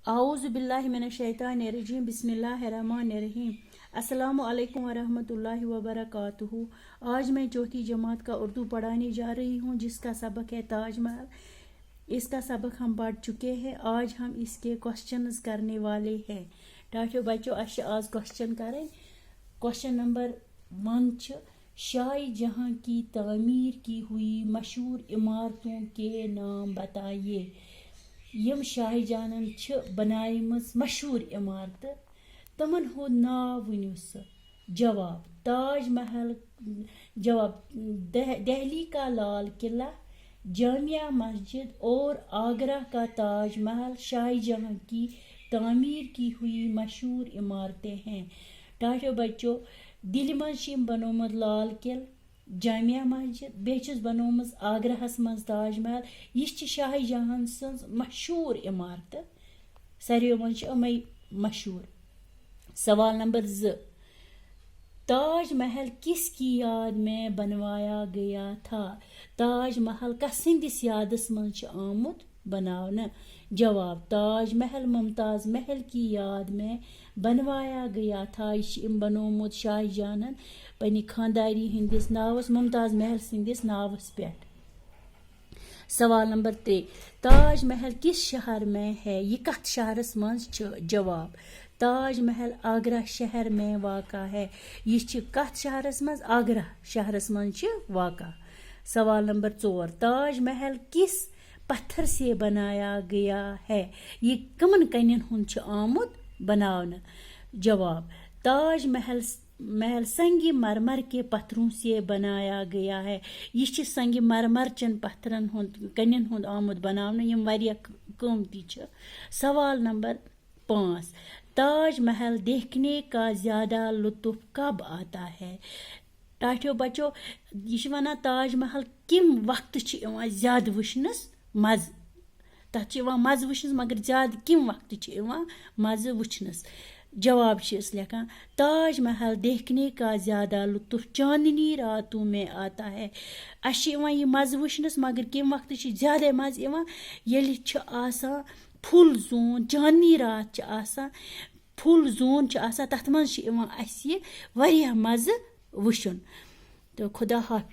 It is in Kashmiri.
आऊज़ु बिल्लाहि मिनश शैतानिर रजीम बिस्मिल्लाहिर रहमानिर रहीम। अस्सलामु अलैकुम वरहमतुल्लाहि वबरकातुहू। आज मैं चौथी जमात का उर्दू पढ़ाने जा रही हूँ, जिसका सबक है ताजमहल। इसका सबक हम पढ़ चुके हैं। आज हम इसके क्वेश्चंस करने वाले हैं। टाठियो बच्चों अच्छे आज क्वेश्चन करें। क्वेश्चन नंबर 1 छ शाही जहां की तामीर की हुई मशहूर इमारतों के नाम बताइए। यम शाही जानन छ बनायमस मशहूर इमारत तमन हो नाव वनियो स। जवाब ताज महल। जवाब दिल्ली का लाल किला, जामिया मस्जिद और आगरा का ताज महल शाही जहां की तामीर की हुई मशहूर इमारतें हैं। टाठियो बच्चों दिल्ली मज बनोमत लाल किल, जामिया मस्जिद, बेचस बनोमस आगराहस मज ताज महल। यह शाही जहां सज मशहूर इमारत सारियों मज अमै मशहूर। सवाल नंबर 2 ताज महल किसकी याद में बनवाया गया था। ताज महल कसिंदिस यादस मज आमुत बनावना। जवाब ताज महल मुमताज महल की याद में बनवाया गया था। यह बनोमुत शाहजहान पन्ने खानदारी हिंदिस नावस मुमताज महल सिंदिस नावस पेट। सवाल नंबर 3 ताज महल किस शहर में है। यह कत शहरस मज छ। जवाब ताज महल आगरा शहर में वाक़ा है। यह कत शहरस मज आगरा शहरस मज वाक़ा। सवाल नंबर 4 ताज महल किस पत्थर से बनाया गया है। यह कमन कन्यन हुंद आमुत बनावना। जवाब ताज महल संगी मरमर के पत्थरों से बनाया गया है। यह संगी मरमर चन पत्थरन कन्यन हुंद आमुत बनावना यम वारिया कीमती छ। सवाल नंबर 5 ताज महल देखने का ज्यादा लुत्फ कब आता है। टाठियो बच्चों यह वना ताज महल किम वक्त ज्यादा वुचनस मज तथ मज वुचनस मगर ज्यादा किम वक्त मज वुचनस। जवाब लिखा ताज महल देखने का ज्यादा लुत्फ चांदनी रातों में आता है। यह मज वुचनस मगर किम वक्त ज्यादा मज येलि आसान फुल जोन चांदनी रात फुल जोन तथ मज वारिया मज वुचन। तो खुदा हाफिज।